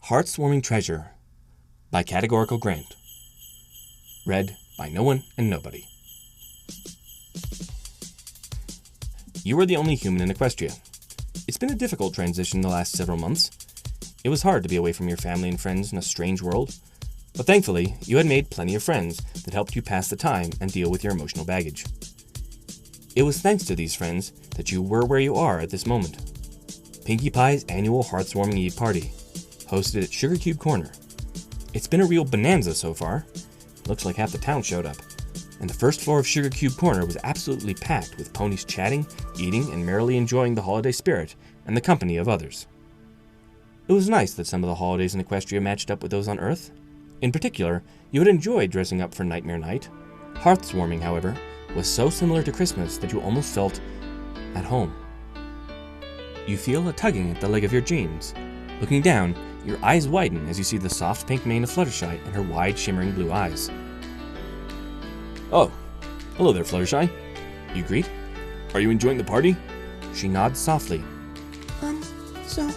Hearth-Warming Treasure by Categorical Grant. Read by no one and nobody. You are the only human in Equestria. It's been a difficult transition the last several months. It was hard to be away from your family and friends in a strange world, but thankfully you had made plenty of friends that helped you pass the time and deal with your emotional baggage. It was thanks to these friends that you were where you are at this moment. Pinkie Pie's annual Hearth-Warming Eve party, hosted at Sugar Cube Corner. It's been a real bonanza so far. Looks like half the town showed up, and the first floor of Sugar Cube Corner was absolutely packed with ponies chatting, eating, and merrily enjoying the holiday spirit and the company of others. It was nice that some of the holidays in Equestria matched up with those on Earth. In particular, you had enjoyed dressing up for Nightmare Night. Hearth-Warming, however, was so similar to Christmas that you almost felt at home. You feel a tugging at the leg of your jeans. Looking down, your eyes widen as you see the soft pink mane of Fluttershy and her wide shimmering blue eyes. "Oh, hello there, Fluttershy," you greet. "Are you enjoying the party?" She nods softly. So,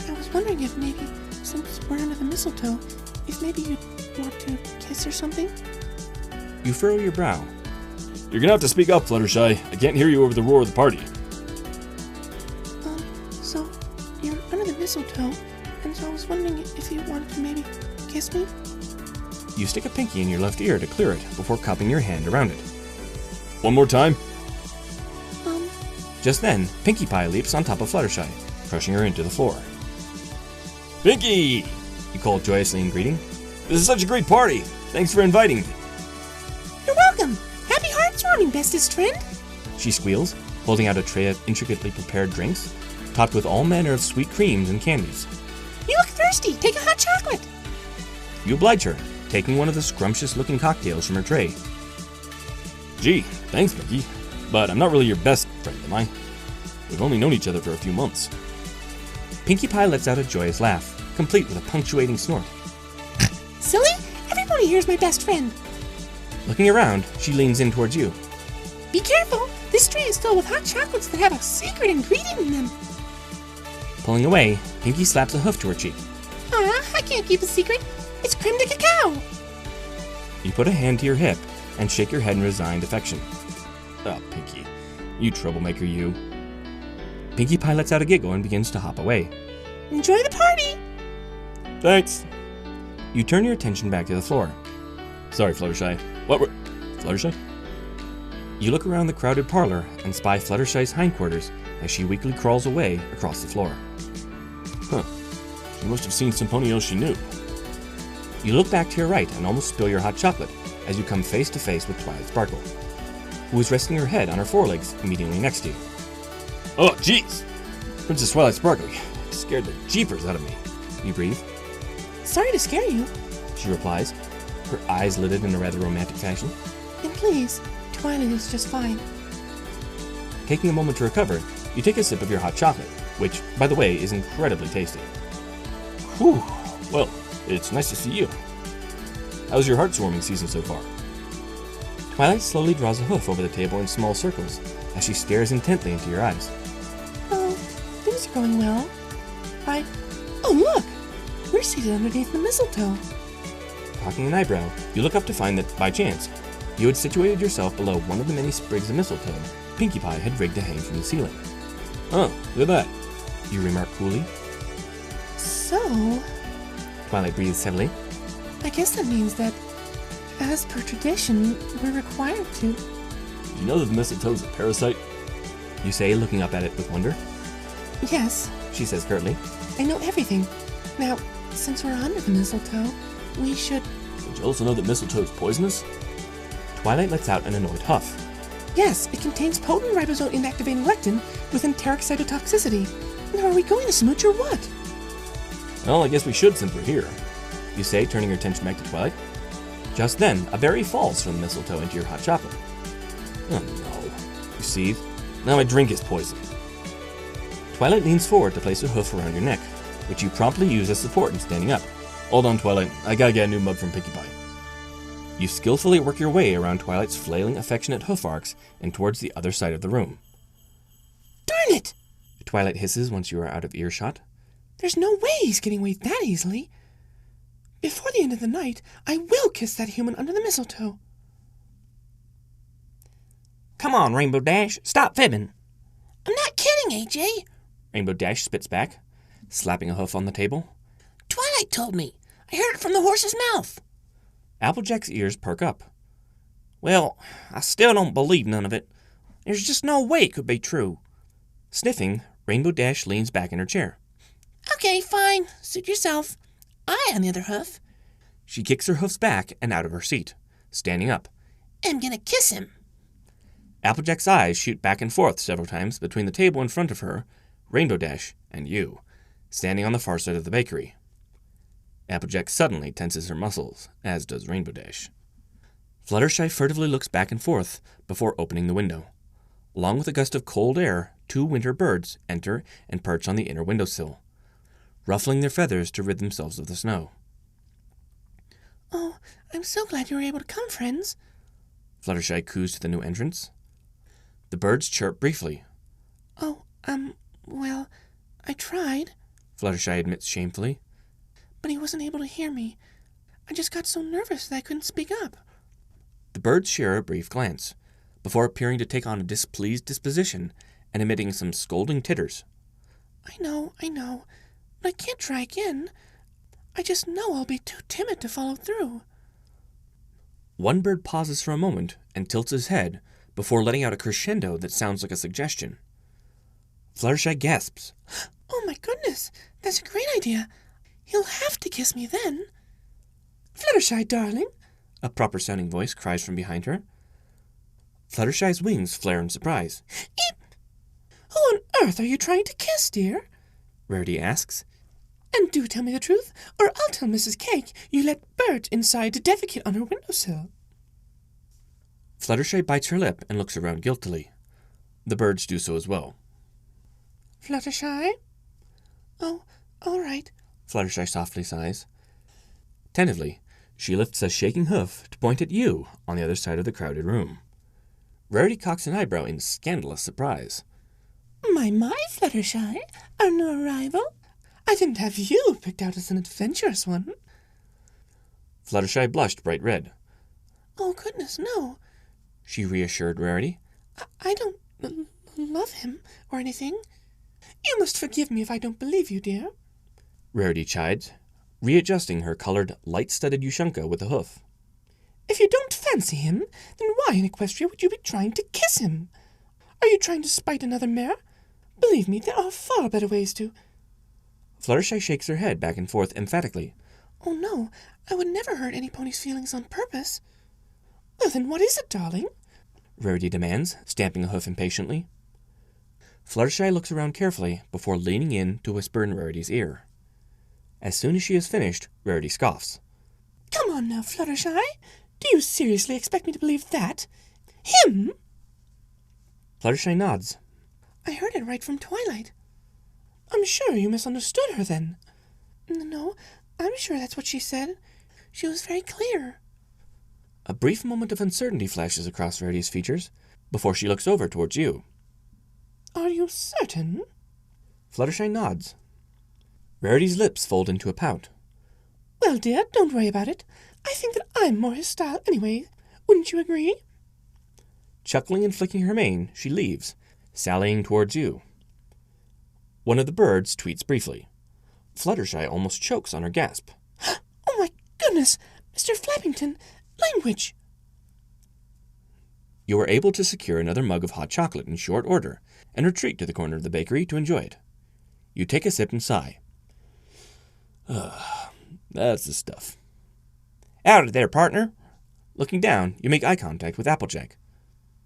I was wondering if maybe, since we're under the mistletoe, if maybe you'd want to kiss or something? You furrow your brow. "You're gonna have to speak up, Fluttershy. I can't hear you over the roar of the party." So, you're under the mistletoe, and so I was wondering if you wanted to maybe kiss me? You stick a pinky in your left ear to clear it before cupping your hand around it. "One more time." Just then, Pinkie Pie leaps on top of Fluttershy, crushing her into the floor. "Pinkie!" You call joyously in greeting. "This is such a great party. Thanks for inviting me." You're welcome! Happy Hearth-Warming, bestest friend! She squeals, holding out a tray of intricately prepared drinks, topped with all manner of sweet creams and candies. You look thirsty! Take a hot chocolate! You oblige her, taking one of the scrumptious-looking cocktails from her tray. "Gee, thanks, Pinkie. But I'm not really your best friend, am I? We've only known each other for a few months." Pinkie Pie lets out a joyous laugh, complete with a punctuating snort. Silly? Everybody here's my best friend. Looking around, she leans in towards you. Be careful! This tray is filled with hot chocolates that have a secret ingredient in them. Pulling away, Pinkie slaps a hoof to her cheek. I can't keep a secret. It's creme de cacao. You put a hand to your hip and shake your head in resigned affection. "Oh, Pinkie, you troublemaker, you." Pinkie Pie lets out a giggle and begins to hop away. Enjoy the party! "Thanks." You turn your attention back to the floor. "Sorry, Fluttershy. What were... Fluttershy?" You look around the crowded parlor and spy Fluttershy's hindquarters as she weakly crawls away across the floor. Huh. She must have seen some pony else she knew. You look back to your right and almost spill your hot chocolate as you come face to face with Twilight Sparkle, who is resting her head on her forelegs immediately next to you. "Oh, jeez! Princess Twilight Sparkle, you scared the jeepers out of me." You breathe. Sorry to scare you. She replies, her eyes lidded in a rather romantic fashion. And please, Twilight is just fine. Taking a moment to recover, you take a sip of your hot chocolate, which, by the way, is incredibly tasty. Whew. Well, it's nice to see you. How's your Hearth-Warming season so far? Twilight slowly draws a hoof over the table in small circles as she stares intently into your eyes. Oh, things are going well. Oh, look! We're seated underneath the mistletoe. Cocking an eyebrow, you look up to find that, by chance, you had situated yourself below one of the many sprigs of mistletoe Pinkie Pie had rigged to hang from the ceiling. "Oh, look at that," you remark coolly. So, Twilight breathes heavily. I guess that means that, as per tradition, we're required to. "Do you know that the mistletoe's a parasite?" You say, looking up at it with wonder. Yes, She says curtly. I know everything. Now, since we're under the mistletoe, we should... "Did you also know that mistletoe is poisonous?" Twilight lets out an annoyed huff. Yes, it contains potent ribosome inactivating lectin with enteric cytotoxicity. Now, are we going to smooch or what? "Well, I guess we should since we're here." You say, turning your attention back to Twilight. Just then, a berry falls from the mistletoe into your hot chocolate. "Oh no," You seethe. "Now my drink is poisoned." Twilight leans forward to place her hoof around your neck, which you promptly use as support in standing up. "Hold on, Twilight. I gotta get a new mug from Pinkie Pie." You skillfully work your way around Twilight's flailing, affectionate hoof arcs and towards the other side of the room. Darn it! Twilight hisses once you are out of earshot. There's no way he's getting away that easily. Before the end of the night, I will kiss that human under the mistletoe. Come on, Rainbow Dash, stop fibbing. I'm not kidding, AJ. Rainbow Dash spits back, slapping a hoof on the table. Twilight told me. I heard it from the horse's mouth. Applejack's ears perk up. Well, I still don't believe none of it. There's just no way it could be true. Sniffing, Rainbow Dash leans back in her chair. Okay, fine. Suit yourself. I, on the other hoof, She kicks her hoofs back and out of her seat, standing up. am gonna kiss him. Applejack's eyes shoot back and forth several times between the table in front of her, Rainbow Dash, and you, standing on the far side of the bakery. Applejack suddenly tenses her muscles, as does Rainbow Dash. Fluttershy furtively looks back and forth before opening the window. Along with a gust of cold air, 2 winter birds enter and perch on the inner windowsill, ruffling their feathers to rid themselves of the snow. Oh, I'm so glad you were able to come, friends. Fluttershy coos to the new entrants. The birds chirp briefly. Oh, well, I tried, Fluttershy admits shamefully. but he wasn't able to hear me. I just got so nervous that I couldn't speak up. The birds share a brief glance, before appearing to take on a displeased disposition and emitting some scolding titters. I know, but I can't try again. I just know I'll be too timid to follow through. One bird pauses for a moment and tilts his head before letting out a crescendo that sounds like a suggestion. Fluttershy gasps. Oh my goodness, that's a great idea. He'll have to kiss me then. Fluttershy, darling, A proper-sounding voice cries from behind her. Fluttershy's wings flare in surprise. who on earth are you trying to kiss, dear? Rarity asks. And do tell me the truth, or I'll tell Mrs. Cake you let Bert inside to defecate on her windowsill. Fluttershy bites her lip and looks around guiltily. The birds do so as well. Fluttershy? Oh, all right. Fluttershy softly sighs. Tentatively, she lifts a shaking hoof to point at you on the other side of the crowded room. Rarity cocks an eyebrow in scandalous surprise. My, Fluttershy, our new arrival. I didn't have you picked out as an adventurous one. Fluttershy blushed bright red. Oh, goodness, no. She reassured Rarity. I don't love him or anything. You must forgive me if I don't believe you, dear. Rarity chides, readjusting her colored, light-studded Yushunka with a hoof. If you don't fancy him, then why in Equestria would you be trying to kiss him? Are you trying to spite another mare? Believe me, there are far better ways to... Fluttershy shakes her head back and forth emphatically. Oh, no, I would never hurt any pony's feelings on purpose. Well, then what is it, darling? Rarity demands, stamping a hoof impatiently. Fluttershy looks around carefully before leaning in to whisper in Rarity's ear. As soon as she has finished, Rarity scoffs. Come on now, Fluttershy. Do you seriously expect me to believe that? Him? Fluttershy nods. I heard it right from Twilight. I'm sure you misunderstood her then. No, I'm sure that's what she said. She was very clear. A brief moment of uncertainty flashes across Rarity's features before she looks over towards you. Are you certain? Fluttershy nods. Rarity's lips fold into a pout. Well, dear, don't worry about it. I think that I'm more his style anyway. Wouldn't you agree? Chuckling and flicking her mane, she leaves, sallying towards you. One of the birds tweets briefly. Fluttershy almost chokes on her gasp. Oh my goodness, Mr. Flappington, language! You are able to secure another mug of hot chocolate in short order and retreat to the corner of the bakery to enjoy it. You take a sip and sigh. That's the stuff. Howdy there, partner. Looking down, you make eye contact with Applejack.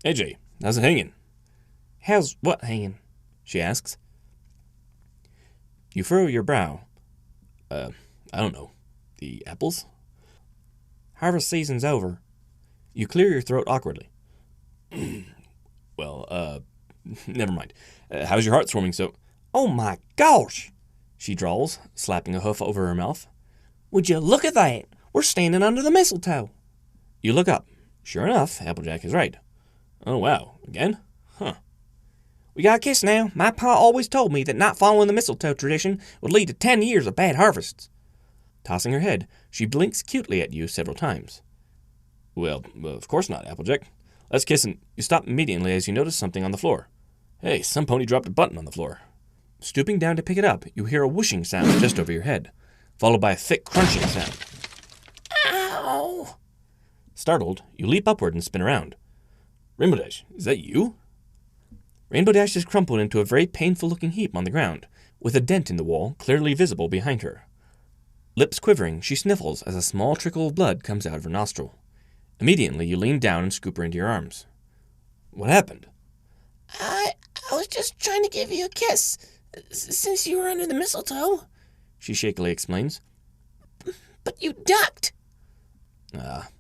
AJ, how's it hanging? How's what hanging? She asks. You furrow your brow. I don't know. The apples? Harvest season's over. You clear your throat awkwardly. Well, never mind. How's your heart swarming so... Oh my gosh! She drawls, slapping a hoof over her mouth. Would you look at that? We're standing under the mistletoe. You look up. Sure enough, Applejack is right. Oh, wow. Again? Huh. We got a kiss now. My pa always told me that not following the mistletoe tradition would lead to 10 years of bad harvests. Tossing her head, she blinks cutely at you several times. Well, of course not, Applejack. Let's kiss and... You stop immediately as you notice something on the floor. Hey, some pony dropped a button on the floor. Stooping down to pick it up, you hear a whooshing sound just over your head, followed by a thick crunching sound. Ow! Startled, you leap upward and spin around. Rainbow Dash, is that you? Rainbow Dash is crumpled into a very painful-looking heap on the ground, with a dent in the wall clearly visible behind her. Lips quivering, she sniffles as a small trickle of blood comes out of her nostril. Immediately, you lean down and scoop her into your arms. What happened? I was just trying to give you a kiss, since you were under the mistletoe, she shakily explains. but you ducked.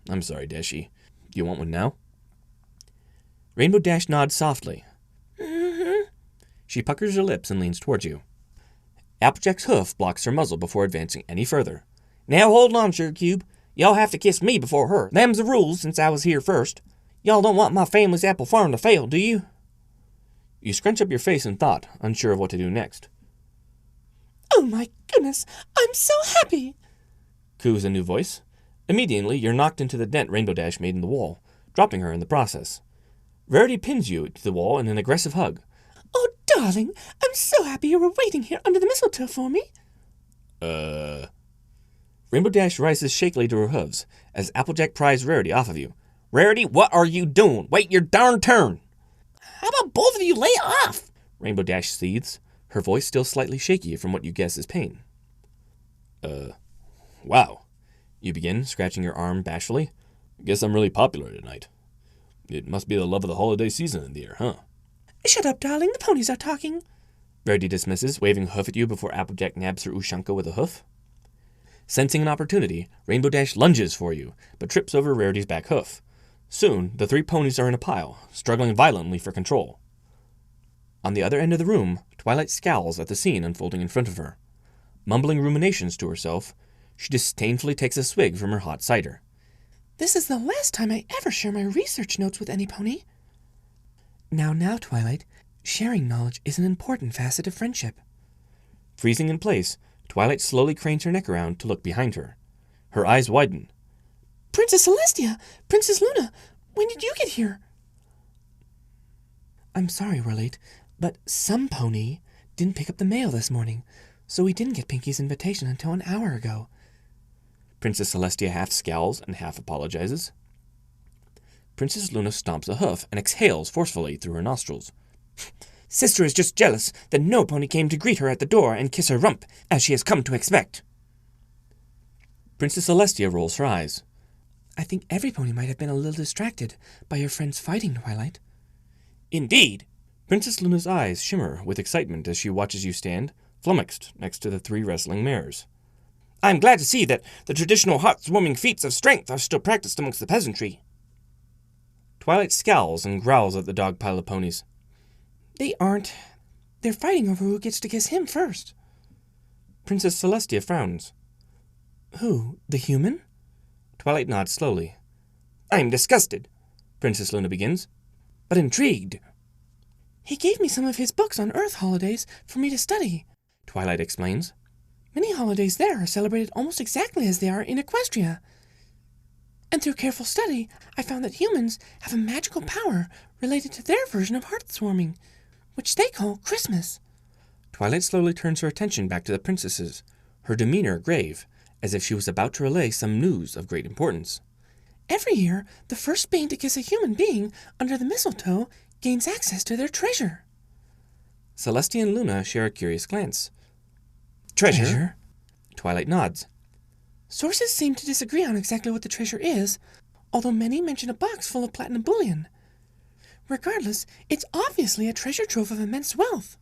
I'm sorry, Dashie. Do you want one now? Rainbow Dash nods softly. Mm-hmm. She puckers her lips and leans towards you. Applejack's hoof blocks her muzzle before advancing any further. Now hold on, Sugar Cube. Y'all have to kiss me before her. Them's the rules since I was here first. Y'all don't want my family's apple farm to fail, do you? You scrunch up your face in thought, unsure of what to do next. Oh my goodness, I'm so happy, coos a new voice. Immediately, you're knocked into the dent Rainbow Dash made in the wall, dropping her in the process. Rarity pins you to the wall in an aggressive hug. Oh, darling, I'm so happy you were waiting here under the mistletoe for me. Rainbow Dash rises shakily to her hooves as Applejack pries Rarity off of you. Rarity, what are you doing? Wait your darn turn. How about both of you lay off? Rainbow Dash seethes, her voice still slightly shaky from what you guess is pain. Wow. You begin, scratching your arm bashfully. Guess I'm really popular tonight. It must be the love of the holiday season in the air, huh? Shut up, darling, the ponies are talking. Rarity dismisses, waving a hoof at you before Applejack nabs her Ushanka with a hoof. Sensing an opportunity, Rainbow Dash lunges for you, but trips over Rarity's back hoof. Soon, the three ponies are in a pile, struggling violently for control. On the other end of the room, Twilight scowls at the scene unfolding in front of her. Mumbling ruminations to herself, she disdainfully takes a swig from her hot cider. This is the last time I ever share my research notes with any pony. Now, Twilight, sharing knowledge is an important facet of friendship. Freezing in place, Twilight slowly cranes her neck around to look behind her. Her eyes widen. Princess Celestia! Princess Luna! When did you get here? I'm sorry we're late, but some pony didn't pick up the mail this morning, so we didn't get Pinky's invitation until an hour ago. Princess Celestia half scowls and half apologizes. Princess Luna stomps a hoof and exhales forcefully through her nostrils. Sister is just jealous that no pony came to greet her at the door and kiss her rump, as she has come to expect. Princess Celestia rolls her eyes. I think every pony might have been a little distracted by your friends fighting, Twilight. Indeed. Princess Luna's eyes shimmer with excitement as she watches you stand, flummoxed, next to the three wrestling mares. I'm glad to see that the traditional heart-warming feats of strength are still practiced amongst the peasantry. Twilight scowls and growls at the dog pile of ponies. They aren't. They're fighting over who gets to kiss him first. Princess Celestia frowns. Who? The human? Twilight nods slowly. I'm disgusted, Princess Luna begins, but intrigued. He gave me some of his books on Earth holidays for me to study, Twilight explains. Many holidays there are celebrated almost exactly as they are in Equestria. And through careful study, I found that humans have a magical power related to their version of heartwarming, which they call Christmas. Twilight slowly turns her attention back to the princesses, her demeanor grave, as if she was about to relay some news of great importance. Every year, the first being to kiss a human being under the mistletoe gains access to their treasure. Celestia and Luna share a curious glance. Treasure? Twilight nods. Sources seem to disagree on exactly what the treasure is, although many mention a box full of platinum bullion. Regardless, it's obviously a treasure trove of immense wealth.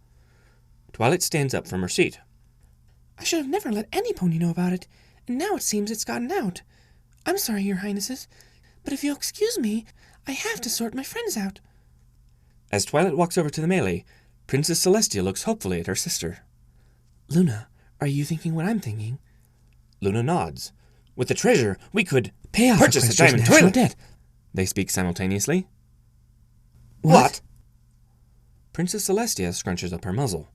Twilight stands up from her seat. I should have never let any pony know about it, and now it seems it's gotten out. I'm sorry, Your Highnesses, but if you'll excuse me, I have to sort my friends out. As Twilight walks over to the melee, Princess Celestia looks hopefully at her sister. Luna, are you thinking what I'm thinking? Luna nods. With the treasure, we could pay off purchase a diamond toilet. Debt. They speak simultaneously. What? Princess Celestia scrunches up her muzzle.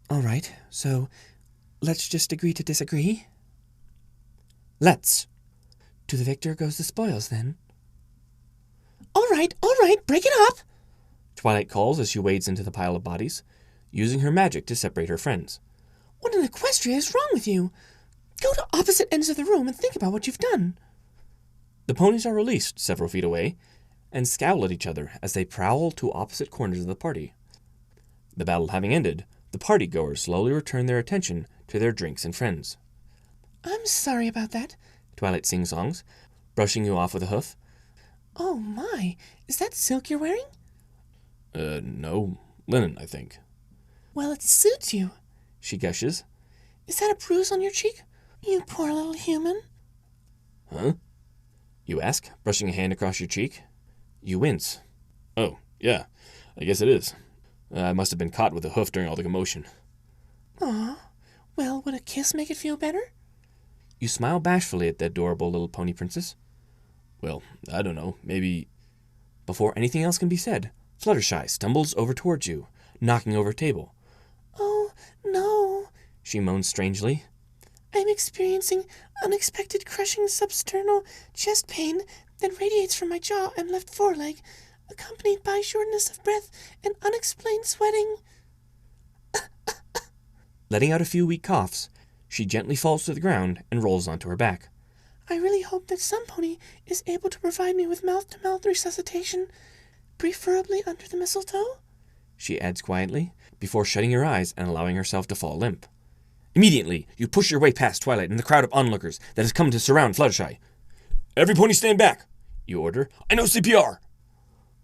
All right, so let's just agree to disagree. Let's. To the victor goes the spoils, then. All right, break it up! Twilight calls as she wades into the pile of bodies, using her magic to separate her friends. What in Equestria is wrong with you? Go to opposite ends of the room and think about what you've done. The ponies are released several feet away and scowl at each other as they prowl to opposite corners of the party. The battle having ended, the party-goers slowly return their attention to their drinks and friends. I'm sorry about that, Twilight sing-songs, brushing you off with a hoof. Oh my, is that silk you're wearing? No. Linen, I think. Well, it suits you, She gushes. Is that a bruise on your cheek? You poor little human. Huh? You ask, brushing a hand across your cheek. You wince. Oh, yeah. I guess it is. I must have been caught with a hoof during all the commotion. Aw, well, would a kiss make it feel better? You smile bashfully at the adorable little pony princess. Well, I don't know. Maybe... Before anything else can be said, Fluttershy stumbles over towards you, knocking over a table. Oh, no, She moans strangely. I'm experiencing unexpected crushing substernal chest pain that radiates from my jaw and left foreleg, accompanied by shortness of breath and unexplained sweating. Letting out a few weak coughs, she gently falls to the ground and rolls onto her back. I really hope that some pony is able to provide me with mouth-to-mouth resuscitation, preferably under the mistletoe, She adds quietly, before shutting her eyes and allowing herself to fall limp. Immediately, you push your way past Twilight and the crowd of onlookers that has come to surround Fluttershy. Every pony stand back! You order. I know CPR!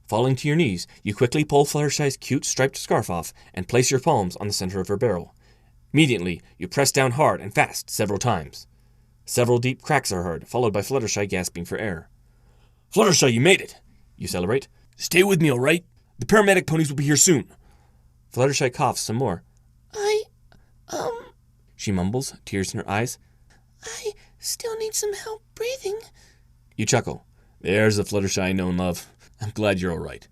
Falling to your knees, you quickly pull Fluttershy's cute striped scarf off and place your palms on the center of her barrel. Immediately, you press down hard and fast several times. Several deep cracks are heard, followed by Fluttershy gasping for air. Fluttershy, you made it! You celebrate. Stay with me, all right? The paramedic ponies will be here soon. Fluttershy coughs some more. I She mumbles, tears in her eyes. I still need some help breathing. You chuckle. There's the Fluttershy I know and love. I'm glad you're all right.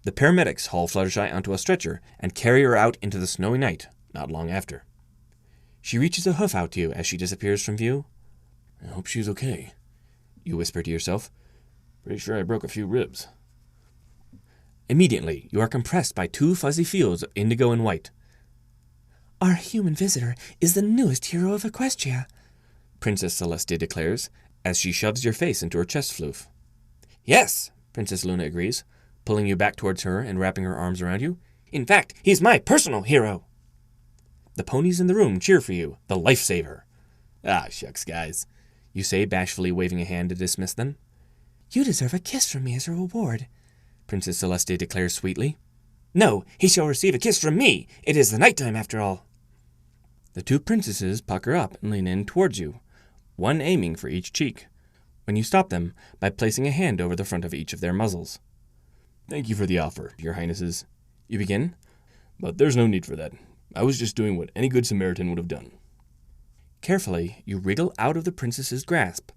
The paramedics haul Fluttershy onto a stretcher and carry her out into the snowy night, not long after. She reaches a hoof out to you as she disappears from view. I hope she's okay. You whisper to yourself. Pretty sure I broke a few ribs. Immediately, you are compressed by two fuzzy fields of indigo and white. Our human visitor is the newest hero of Equestria, Princess Celestia declares, as she shoves your face into her chest floof. Yes, Princess Luna agrees, pulling you back towards her and wrapping her arms around you. in fact, he's my personal hero. The ponies in the room cheer for you, the lifesaver. Ah, shucks, guys. You say, bashfully waving a hand to dismiss them. You deserve a kiss from me as a reward, Princess Celestia declares sweetly. No, he shall receive a kiss from me. It is the nighttime, after all. The two princesses pucker up and lean in towards you, one aiming for each cheek, when you stop them by placing a hand over the front of each of their muzzles. Thank you for the offer, your highnesses. You begin. But there's no need for that. I was just doing what any good Samaritan would have done. Carefully, you wriggle out of the princess's grasp,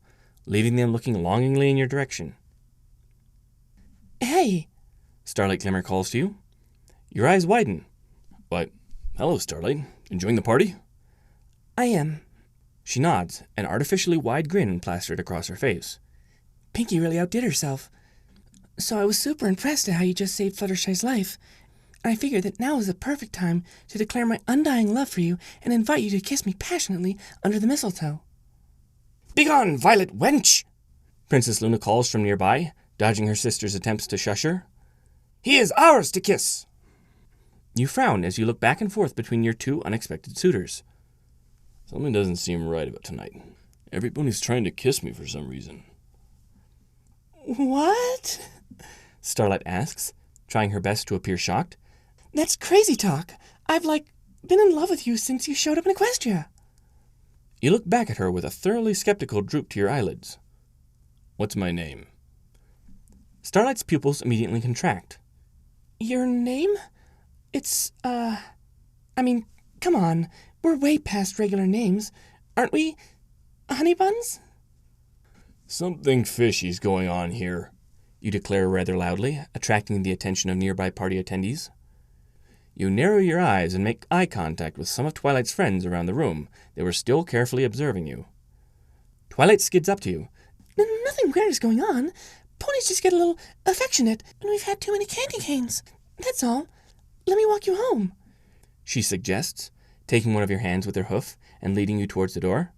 leaving them looking longingly in your direction. Hey! Starlight Glimmer calls to you. Your eyes widen. Why, hello, Starlight. Enjoying the party? I am. She nods, an artificially wide grin plastered across her face. Pinky really outdid herself. So I was super impressed at how you just saved Fluttershy's life. And I figured that now is the perfect time to declare my undying love for you and invite you to kiss me passionately under the mistletoe. Begone, violet wench! Princess Luna calls from nearby, dodging her sister's attempts to shush her. He is ours to kiss. You frown as you look back and forth between your two unexpected suitors. Something doesn't seem right about tonight. Everybody's trying to kiss me for some reason. What? Starlight asks, trying her best to appear shocked. That's crazy talk. I've, been in love with you since you showed up in Equestria. You look back at her with a thoroughly skeptical droop to your eyelids. What's my name? Starlight's pupils immediately contract. Your name? It's, come on. We're way past regular names. Aren't we? Honey Buns? Something fishy's going on here. You declare rather loudly, attracting the attention of nearby party attendees. You narrow your eyes and make eye contact with some of Twilight's friends around the room. They were still carefully observing you. Twilight skids up to you. Nothing weird is going on. Ponies just get a little affectionate when we've had too many candy canes. That's all. Let me walk you home, she suggests, taking one of your hands with her hoof and leading you towards the door.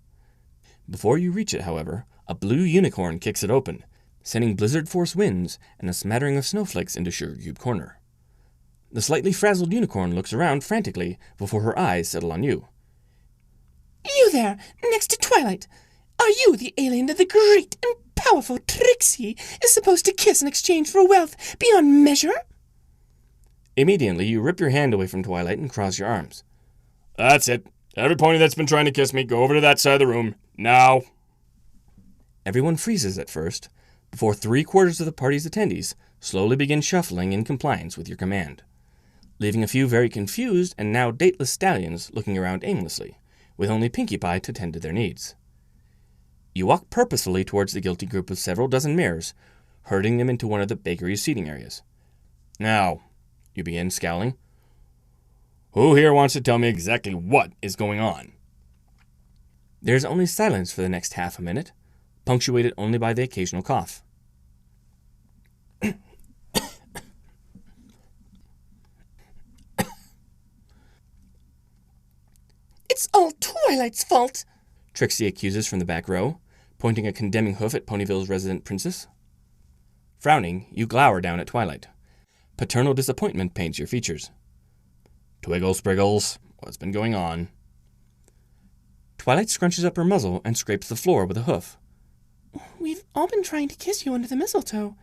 Before you reach it, however, a blue unicorn kicks it open, sending blizzard force winds and a smattering of snowflakes into Sugar Cube Corner. The slightly frazzled unicorn looks around frantically before her eyes settle on you. You there, next to Twilight. Are you the alien that the great and powerful Trixie is supposed to kiss in exchange for wealth beyond measure? Immediately, you rip your hand away from Twilight and cross your arms. That's it. Every pony that's been trying to kiss me, go over to that side of the room. Now. Everyone freezes at first, before 3/4 of the party's attendees slowly begin shuffling in compliance with your command, leaving a few very confused and now dateless stallions looking around aimlessly, with only Pinkie Pie to tend to their needs. You walk purposefully towards the guilty group of several dozen mares, herding them into one of the bakery's seating areas. Now, you begin, scowling. Who here wants to tell me exactly what is going on? There's only silence for the next half a minute, punctuated only by the occasional cough. It's all Twilight's fault, Trixie accuses from the back row, pointing a condemning hoof at Ponyville's resident princess. Frowning, you glower down at Twilight. Paternal disappointment paints your features. Twiggle Spriggles, what's been going on? Twilight scrunches up her muzzle and scrapes the floor with a hoof. We've all been trying to kiss you under the mistletoe,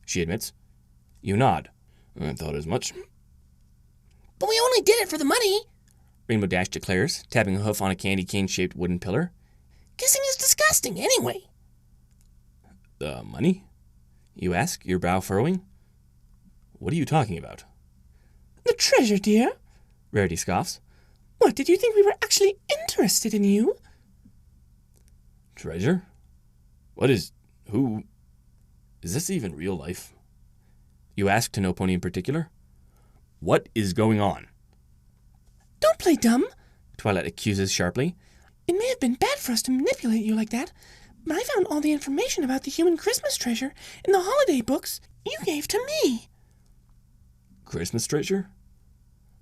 she admits. You nod. I thought as much. But we only did it for the money, Rainbow Dash declares, tapping a hoof on a candy cane-shaped wooden pillar. Kissing is disgusting anyway. The money? You ask, your brow furrowing. What are you talking about? The treasure, dear. Rarity scoffs. What, did you think we were actually interested in you? Treasure? What is... who... is this even real life? You ask to no pony in particular. What is going on? Don't play dumb, Twilight accuses sharply. It may have been bad for us to manipulate you like that, but I found all the information about the human Christmas treasure in the holiday books you gave to me. Christmas treasure?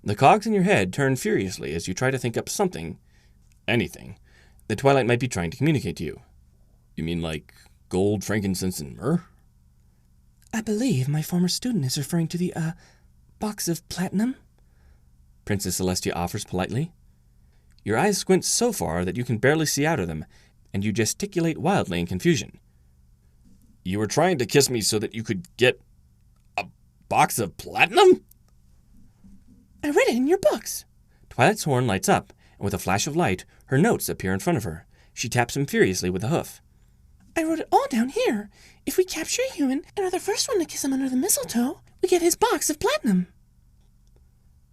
The cogs in your head turn furiously as you try to think up something, anything, that Twilight might be trying to communicate to you. You mean like gold, frankincense, and myrrh? I believe my former student is referring to the, box of platinum, Princess Celestia offers politely. Your eyes squint so far that you can barely see out of them, and you gesticulate wildly in confusion. You were trying to kiss me so that you could get a box of platinum? I read it in your books. Twilight's horn lights up, and with a flash of light, her notes appear in front of her. She taps them furiously with a hoof. I wrote it all down here. If we capture a human and are the first one to kiss him under the mistletoe, we get his box of platinum.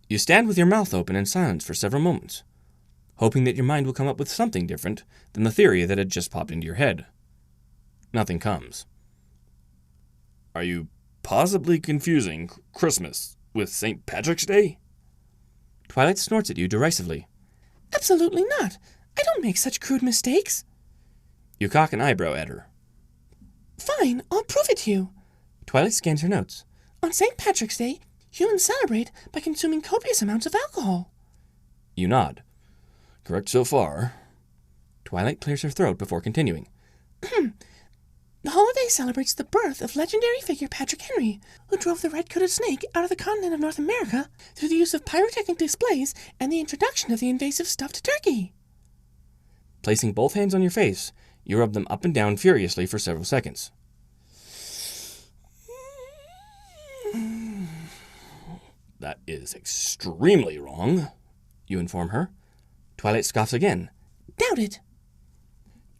You stand with your mouth open in silence for several moments, hoping that your mind will come up with something different than the theory that had just popped into your head. Nothing comes. Are you possibly confusing Christmas with St. Patrick's Day? Twilight snorts at you derisively. Absolutely not. I don't make such crude mistakes. You cock an eyebrow at her. Fine, I'll prove it to you. Twilight scans her notes. On St. Patrick's Day, humans celebrate by consuming copious amounts of alcohol. You nod. Correct so far. Twilight clears her throat before continuing. The holiday celebrates the birth of legendary figure Patrick Henry, who drove the red-coated snake out of the continent of North America through the use of pyrotechnic displays and the introduction of the invasive stuffed turkey. Placing both hands on your face, you rub them up and down furiously for several seconds. That is extremely wrong, you inform her. Twilight scoffs again. Doubt it.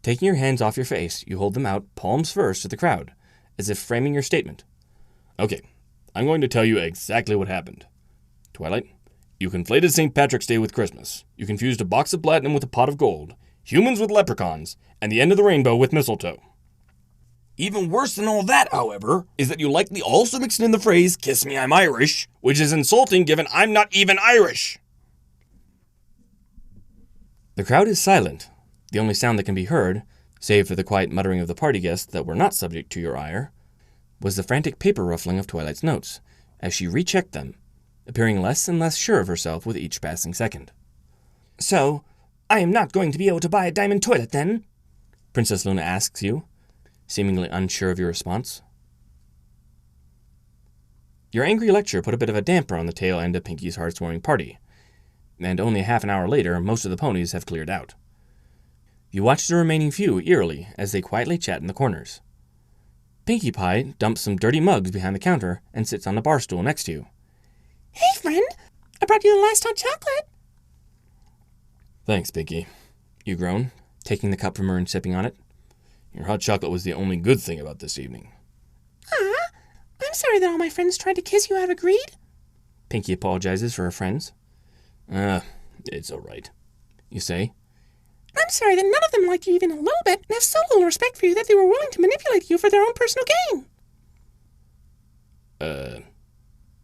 Taking your hands off your face, you hold them out, palms first, to the crowd, as if framing your statement. Okay, I'm going to tell you exactly what happened. Twilight, you conflated St. Patrick's Day with Christmas. You confused a box of platinum with a pot of gold, humans with leprechauns, and the end of the rainbow with mistletoe. Even worse than all that, however, is that you likely also mixed in the phrase, "kiss me, I'm Irish," which is insulting given I'm not even Irish. The crowd is silent. The only sound that can be heard, save for the quiet muttering of the party guests that were not subject to your ire, was the frantic paper ruffling of Twilight's notes, as she rechecked them, appearing less and less sure of herself with each passing second. So, I am not going to be able to buy a diamond toilet, then? Princess Luna asks you, seemingly unsure of your response. Your angry lecture put a bit of a damper on the tail end of Pinky's heartwarming party, and only half an hour later, most of the ponies have cleared out. You watch the remaining few eerily as they quietly chat in the corners. Pinkie Pie dumps some dirty mugs behind the counter and sits on the bar stool next to you. Hey, friend! I brought you the last hot chocolate! Thanks, Pinkie, you groan, taking the cup from her and sipping on it. Your hot chocolate was the only good thing about this evening. I'm sorry that all my friends tried to kiss you out of greed. Pinkie apologizes for her friends. It's all right, you say. I'm sorry that none of them liked you even a little bit and have so little respect for you that they were willing to manipulate you for their own personal gain.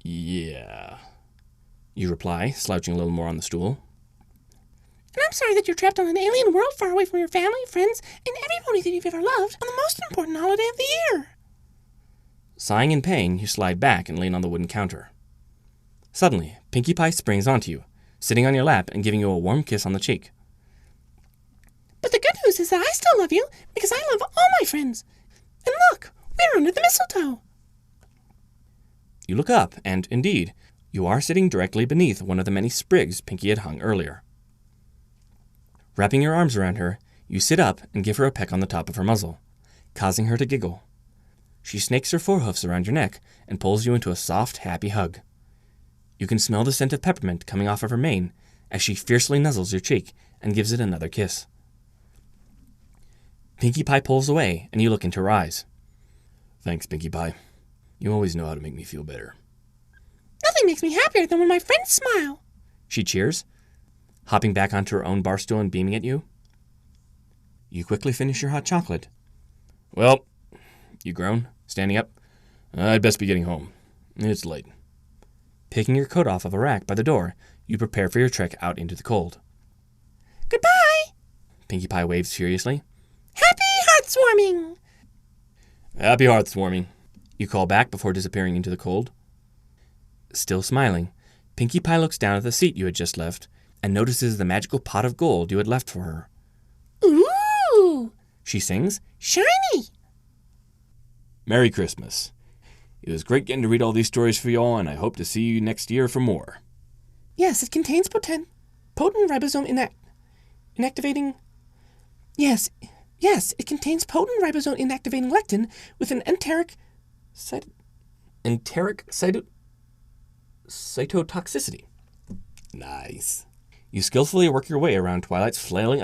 Yeah, you reply, slouching a little more on the stool. And I'm sorry that you're trapped on an alien world far away from your family, friends, and every pony that you've ever loved on the most important holiday of the year. Sighing in pain, you slide back and lean on the wooden counter. Suddenly, Pinkie Pie springs onto you, sitting on your lap and giving you a warm kiss on the cheek. But the good news is that I still love you because I love all my friends. And look, we're under the mistletoe. You look up, and indeed, you are sitting directly beneath one of the many sprigs Pinkie had hung earlier. Wrapping your arms around her, you sit up and give her a peck on the top of her muzzle, causing her to giggle. She snakes her forehoofs around your neck and pulls you into a soft, happy hug. You can smell the scent of peppermint coming off of her mane as she fiercely nuzzles your cheek and gives it another kiss. Pinkie Pie pulls away, and you look into her eyes. Thanks, Pinkie Pie. You always know how to make me feel better. Nothing makes me happier than when my friends smile. She cheers, hopping back onto her own bar stool and beaming at you. You quickly finish your hot chocolate. Well, you groan, standing up. I'd best be getting home. It's late. Picking your coat off of a rack by the door, you prepare for your trek out into the cold. Goodbye! Pinkie Pie waves furiously. Happy heartwarming! Happy heartwarming, you call back before disappearing into the cold. Still smiling, Pinkie Pie looks down at the seat you had just left and notices the magical pot of gold you had left for her. Ooh! She sings, Shiny! Merry Christmas. It was great getting to read all these stories for y'all, and I hope to see you next year for more. Yes, it contains potent ribosome inactivating... Yes, it contains potent ribosome inactivating lectin with an enteric cytotoxicity. Nice. You skillfully work your way around Twilight's flailing